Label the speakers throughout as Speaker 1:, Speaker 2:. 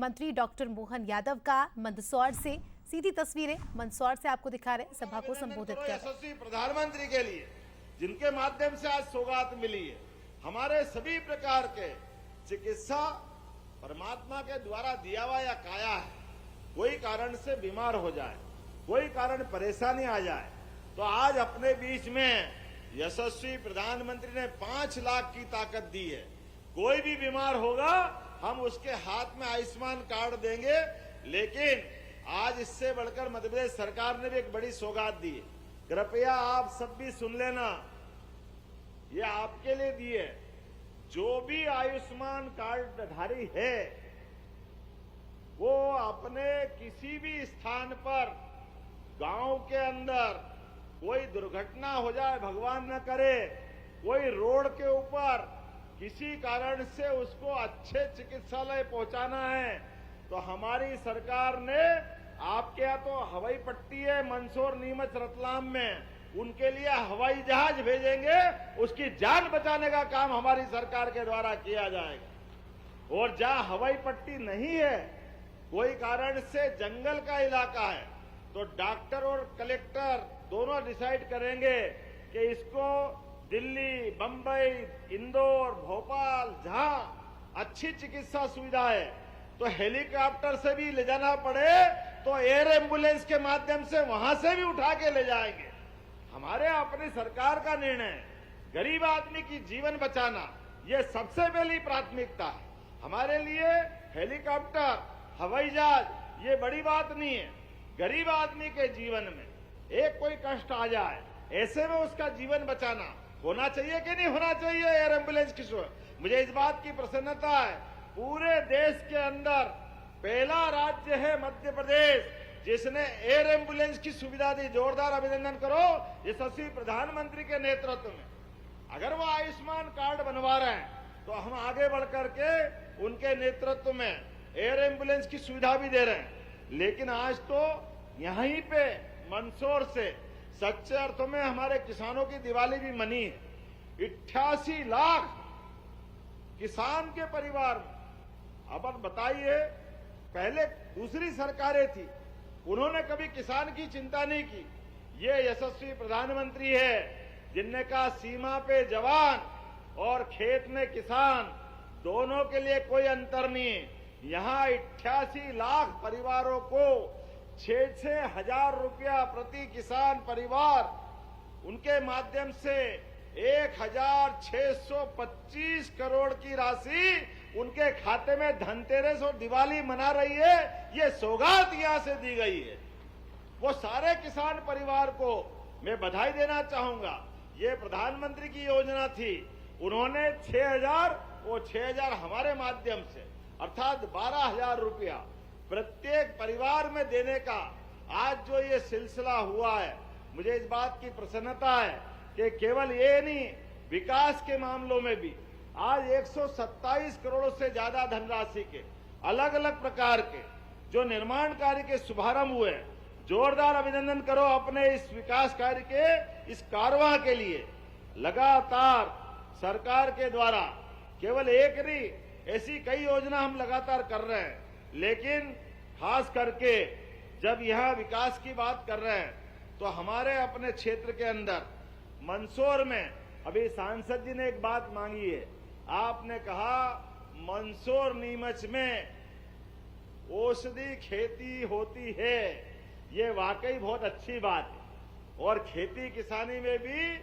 Speaker 1: मंत्री डॉक्टर मोहन यादव का मंदसौर से सीधी तस्वीरें मंदसौर से आपको दिखा रहे सभा को संबोधित कर।
Speaker 2: यशस्वी प्रधानमंत्री के लिए जिनके माध्यम से आज सौगात मिली है, हमारे सभी प्रकार के चिकित्सा परमात्मा के द्वारा दिया हुआ या काया है। कोई कारण से बीमार हो जाए, कोई कारण परेशानी आ जाए, तो आज अपने बीच में यशस्वी प्रधानमंत्री ने 5 लाख की ताकत दी है। कोई भी बीमार होगा हम उसके हाथ में आयुष्मान कार्ड देंगे। लेकिन आज इससे बढ़कर मध्य प्रदेश सरकार ने भी एक बड़ी सौगात दी है। कृपया आप सब भी सुन लेना, ये आपके लिए दी है। जो भी आयुष्मान कार्ड धारी है वो अपने किसी भी स्थान पर गांव के अंदर कोई दुर्घटना हो जाए, भगवान न करे, कोई रोड के ऊपर किसी कारण से उसको अच्छे चिकित्सालय पहुंचाना है, तो हमारी सरकार ने आपके यहाँ तो हवाई पट्टी है मंदसौर, नीमच, रतलाम में, उनके लिए हवाई जहाज भेजेंगे। उसकी जान बचाने का काम हमारी सरकार के द्वारा किया जाएगा। और जहां हवाई पट्टी नहीं है, कोई कारण से जंगल का इलाका है, तो डॉक्टर और कलेक्टर दोनों डिसाइड करेंगे कि इसको दिल्ली, बंबई, इंदौर, भोपाल जहां अच्छी चिकित्सा सुविधा है तो हेलीकॉप्टर से भी ले जाना पड़े तो एयर एम्बुलेंस के माध्यम से वहां से भी उठा के ले जाएंगे। हमारे अपनी सरकार का निर्णय है, गरीब आदमी की जीवन बचाना ये सबसे पहली प्राथमिकता है। हमारे लिए हेलीकॉप्टर, हवाई जहाज ये बड़ी बात नहीं है। गरीब आदमी के जीवन में एक कोई कष्ट आ जाए, ऐसे में उसका जीवन बचाना होना चाहिए कि नहीं होना चाहिए एयर एम्बुलेंस की सुविधा। मुझे इस बात की प्रसन्नता है, पूरे देश के अंदर पहला राज्य है मध्य प्रदेश जिसने एयर एम्बुलेंस की सुविधा दी। जोरदार अभिनंदन करो यशस्वी प्रधानमंत्री के नेतृत्व में। अगर वो आयुष्मान कार्ड बनवा रहे हैं तो हम आगे बढ़ करके उनके नेतृत्व में एयर एम्बुलेंस की सुविधा भी दे रहे हैं। लेकिन आज तो यहीं पे मंदसौर से सच्चे अर्थों में हमारे किसानों की दिवाली भी मनी है। 88 लाख किसान के परिवार में। अब बताइए, पहले दूसरी सरकारें थी, उन्होंने कभी किसान की चिंता नहीं की। ये यशस्वी प्रधानमंत्री है जिनने कहा सीमा पे जवान और खेत में किसान, दोनों के लिए कोई अंतर नहीं है। यहां 88 लाख परिवारों को 6-6 हजार रुपया प्रति किसान परिवार, उनके माध्यम से 1625 करोड़ की राशि उनके खाते में धनतेरस और दिवाली मना रही है। ये सौगात यहां से दी गई है। वो सारे किसान परिवार को मैं बधाई देना चाहूंगा। ये प्रधानमंत्री की योजना थी, उन्होंने 6000, वो 6000 हमारे माध्यम से अर्थात 12,000 रुपया प्रत्येक परिवार में देने का आज जो ये सिलसिला हुआ है, मुझे इस बात की प्रसन्नता है कि केवल ये नहीं, विकास के मामलों में भी आज 127 करोड़ से ज्यादा धनराशि के अलग अलग प्रकार के जो निर्माण कार्य के शुभारंभ हुए। जोरदार अभिनंदन करो अपने इस विकास कार्य के इस कारवां के लिए। लगातार सरकार के द्वारा केवल एक नहीं, ऐसी कई योजना हम लगातार कर रहे हैं। लेकिन खास करके जब यहां विकास की बात कर रहे हैं तो हमारे अपने क्षेत्र के अंदर मंदसौर में अभी सांसद जी ने एक बात मांगी है। आपने कहा मंदसौर नीमच में औषधि खेती होती है, ये वाकई बहुत अच्छी बात है। और खेती किसानी में भी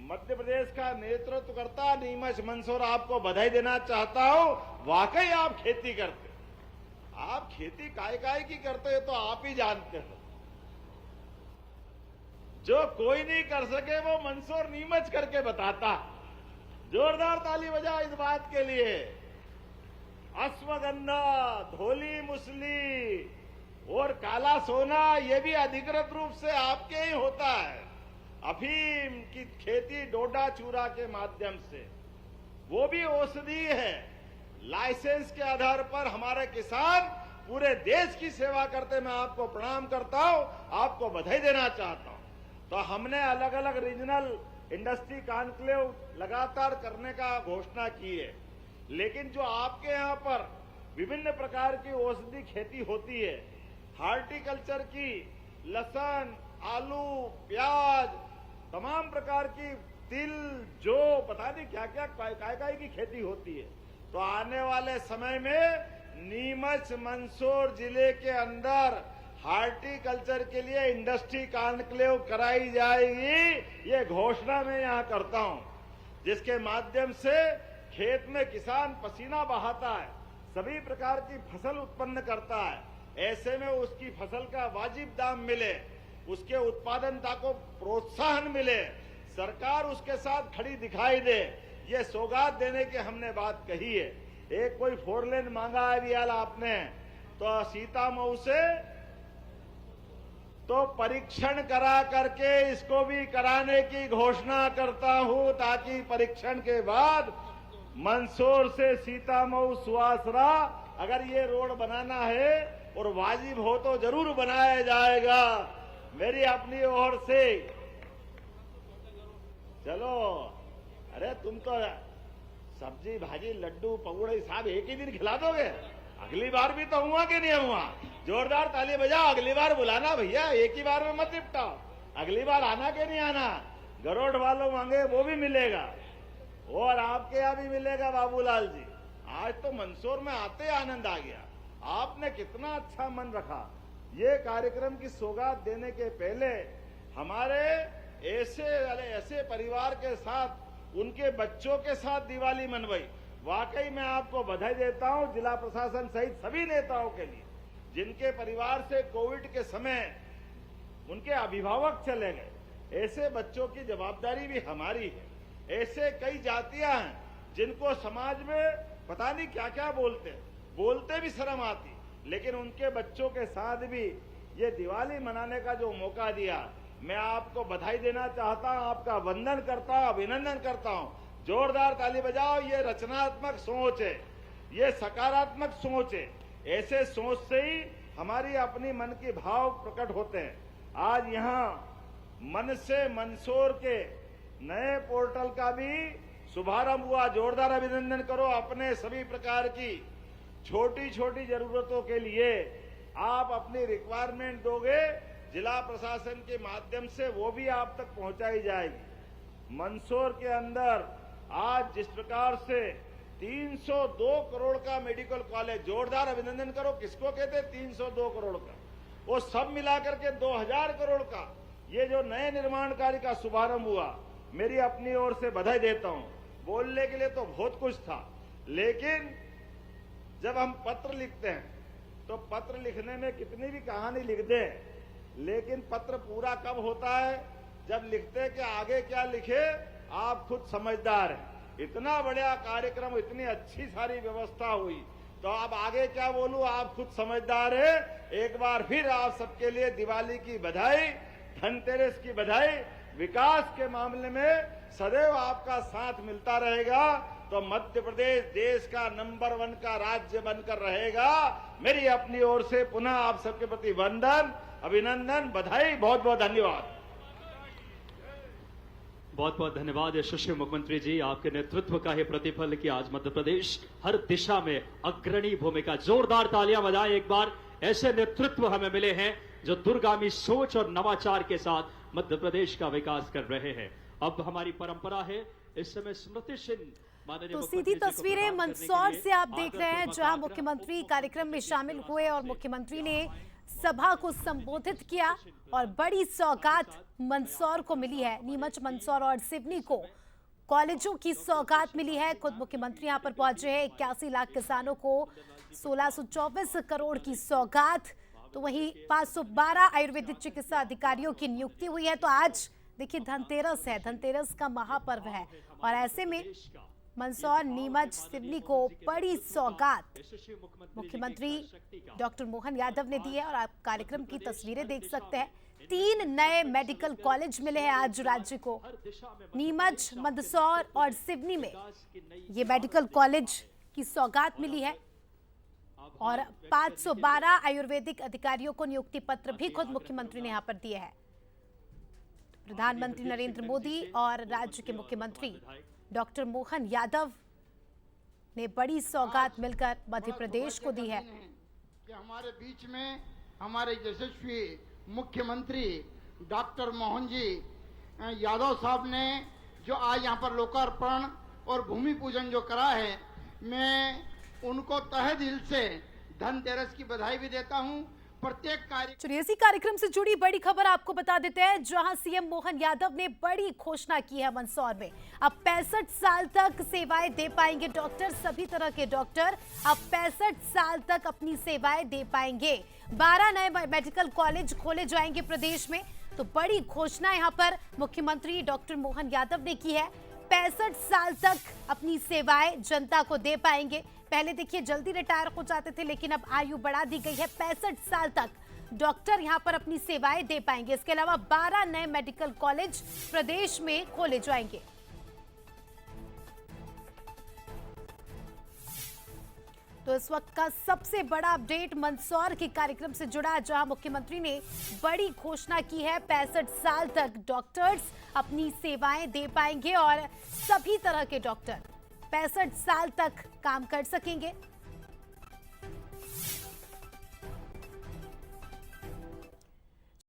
Speaker 2: मध्य प्रदेश का नेतृत्व करता नीमच, मंदसौर, आपको बधाई देना चाहता हूं। वाकई आप खेती करते, आप खेती काय की करते हो तो आप ही जानते हो। जो कोई नहीं कर सके वो मंदसौर नीमच करके बताता। जोरदार ताली बजाओ इस बात के लिए। अश्वगंधा, धोली मुसली और काला सोना ये भी अधिकृत रूप से आपके ही होता है। अफीम की खेती डोडा चूरा के माध्यम से, वो भी औषधि है। लाइसेंस के आधार पर हमारे किसान पूरे देश की सेवा करते। मैं आपको प्रणाम करता हूं, आपको बधाई देना चाहता हूं। तो हमने अलग अलग रीजनल इंडस्ट्री कॉन्क्लेव लगातार करने का घोषणा की है। लेकिन जो आपके यहाँ पर विभिन्न प्रकार की औषधि खेती होती है। हार्टिकल्चर की लहसुन, आलू, प्याज, तमाम प्रकार की तिल, जो पता नहीं क्या क्या काय की खेती होती है। तो आने वाले समय में नीमच मंदसौर जिले के अंदर हार्टिकल्चर के लिए इंडस्ट्री कॉन्क्लेव कराई जाएगी, ये घोषणा मैं यहां करता हूं, जिसके माध्यम से खेत में किसान पसीना बहाता है, सभी प्रकार की फसल उत्पन्न करता है, ऐसे में उसकी फसल का वाजिब दाम मिले, उसके उत्पादनता को प्रोत्साहन मिले, सरकार उसके साथ खड़ी दिखाई दे, ये सौगात देने की हमने बात कही है। एक कोई 4 लेन मांगा है बियाल आपने, तो सीता मऊ से तो परीक्षण करा करके इसको भी कराने की घोषणा करता हूं, ताकि परीक्षण के बाद मंदसौर से सीतामऊ सुवासरा अगर ये रोड बनाना है और वाजिब हो तो जरूर बनाया जाएगा। मेरी अपनी ओर से चलो, अरे तुम तो सब्जी भाजी लड्डू पकौड़े साहब एक ही दिन खिला दोगे, अगली बार भी तो हुआ कि नहीं हुआ? जोरदार ताली बजाओ, अगली बार बुलाना भैया, एक ही बार में मत निपटाओ, अगली बार आना कि नहीं आना। गरोड़ वालों मांगे वो भी मिलेगा और आपके यहाँ भी मिलेगा बाबूलाल जी। आज तो मंदसौर में आते आनंद आ गया, आपने कितना अच्छा मन रखा। ये कार्यक्रम की सौगात देने के पहले हमारे ऐसे परिवार के साथ, उनके बच्चों के साथ दिवाली मनवाई। वाकई मैं आपको बधाई देता हूं, जिला प्रशासन सहित सभी नेताओं के लिए, जिनके परिवार से कोविड के समय उनके अभिभावक चले गए। ऐसे बच्चों की जवाबदारी भी हमारी है। ऐसे कई जातियां हैं जिनको समाज में पता नहीं क्या क्या बोलते भी शर्म आती, लेकिन उनके बच्चों के साथ भी ये दिवाली मनाने का जो मौका दिया, मैं आपको बधाई देना चाहता हूं, आपका वंदन करता हूं, अभिनंदन करता हूं। जोरदार ताली बजाओ। ये रचनात्मक सोच है, ये सकारात्मक सोच है। ऐसे सोच से ही हमारी अपनी मन के भाव प्रकट होते हैं। आज यहां मन से मंदसौर के नए पोर्टल का भी शुभारंभ हुआ। जोरदार अभिनंदन करो। अपने सभी प्रकार की छोटी छोटी जरूरतों के लिए आप अपनी रिक्वायरमेंट दोगे, जिला प्रशासन के माध्यम से वो भी आप तक पहुंचाई जाएगी। मंदसौर के अंदर आज जिस प्रकार से 302 करोड़ का मेडिकल कॉलेज, जोरदार अभिनंदन करो। किसको कहते 302 करोड़ का? वो सब मिलाकर के 2000 करोड़ का ये जो नए निर्माण कार्य का शुभारंभ हुआ, मेरी अपनी ओर से बधाई देता हूं। बोलने के लिए तो बहुत कुछ था, लेकिन जब हम पत्र लिखते हैं तो पत्र लिखने में कितनी भी कहानी लिख दें, लेकिन पत्र पूरा कब होता है? जब लिखते हैं कि आगे क्या लिखे, आप खुद समझदार हैं। इतना बड़ा कार्यक्रम, इतनी अच्छी सारी व्यवस्था हुई, तो अब आगे क्या बोलूं, आप खुद समझदार हैं। एक बार फिर आप सबके लिए दिवाली की बधाई, धनतेरस की बधाई। विकास के मामले में सदैव आपका साथ मिलता रहेगा, तो मध्य प्रदेश देश का नंबर 1 का राज्य बनकर रहेगा। मेरी अपनी ओर से पुनः आप सबके प्रति वंदन, अभिनंदन, बधाई, बहुत बहुत धन्यवाद।
Speaker 3: बहुत बहुत धन्यवाद यशस्वी मुख्यमंत्री जी, आपके नेतृत्व का है प्रतिफल कि आज मध्य प्रदेश हर दिशा में अग्रणी भूमिका। जोरदार तालियां बजाएं एक बार। ऐसे नेतृत्व हमें मिले हैं जो दूरगामी सोच और नवाचार के साथ मध्य प्रदेश का विकास कर रहे हैं। अब हमारी परंपरा है इस समय स्मृति चिन्ह।
Speaker 1: तो सीधी तस्वीरें मंदसौर से आप देख रहे हैं, जहां मुख्यमंत्री कार्यक्रम में शामिल हुए और मुख्यमंत्री ने सभा को संबोधित किया और बड़ी सौगात मंदसौर को मिली है। नीमच, मंदसौर और सिवनी को कॉलेजों की सौगात मिली है। खुद मुख्यमंत्री यहां पर पहुंचे हैं। 81 लाख किसानों को 1624 करोड़ की सौगात, तो वहीं 512 आयुर्वेदिक चिकित्सा अधिकारियों की नियुक्ति हुई है। तो आज देखिए धनतेरस है, धनतेरस का महापर्व है, और ऐसे में मंदसौर, नीमच, सिवनी को बड़ी सौगात मुख्यमंत्री डॉक्टर मोहन यादव ने दी है। और आप कार्यक्रम की तस्वीरें देख सकते हैं। 3 नए मेडिकल कॉलेज मिले हैं आज राज्य को। नीमच, मंदसौर और सिवनी में ये मेडिकल कॉलेज की सौगात मिली है, और 512 आयुर्वेदिक अधिकारियों को नियुक्ति पत्र भी खुद मुख्यमंत्री ने यहां पर दिए हैं। प्रधानमंत्री नरेंद्र मोदी और राज्य के मुख्यमंत्री डॉक्टर मोहन यादव ने बड़ी सौगात मिलकर मध्य प्रदेश को दी है।
Speaker 4: कि हमारे बीच में हमारे यशस्वी मुख्यमंत्री डॉक्टर मोहन जी यादव साहब ने जो आज यहाँ पर लोकार्पण और भूमि पूजन जो करा है, मैं उनको तहे दिल से धनतेरस की बधाई भी देता हूँ। प्रत्येक कार्य
Speaker 1: चलिए इसी कार्यक्रम से जुड़ी बड़ी खबर आपको बता देते हैं, जहां सीएम मोहन यादव ने बड़ी घोषणा की है। मंदसौर में अब 65 साल तक सेवाएं दे पाएंगे डॉक्टर। सभी तरह के डॉक्टर अब 65 साल तक अपनी सेवाएं दे पाएंगे। 12 नए मेडिकल कॉलेज खोले जाएंगे प्रदेश में। तो बड़ी घोषणा यहां पर मुख्यमंत्री डॉक्टर मोहन यादव ने की है। 65 साल तक अपनी सेवाएं जनता को दे पाएंगे। पहले देखिए जल्दी रिटायर हो जाते थे, लेकिन अब आयु बढ़ा दी गई है। 65 साल तक डॉक्टर यहां पर अपनी सेवाएं दे पाएंगे। इसके अलावा 12 नए मेडिकल कॉलेज प्रदेश में खोले जाएंगे। तो इस वक्त का सबसे बड़ा अपडेट मंदसौर के कार्यक्रम से जुड़ा, जहां मुख्यमंत्री ने बड़ी घोषणा की है। 65 साल तक डॉक्टर्स अपनी सेवाएं दे पाएंगे और सभी तरह के डॉक्टर 65 साल तक काम कर सकेंगे।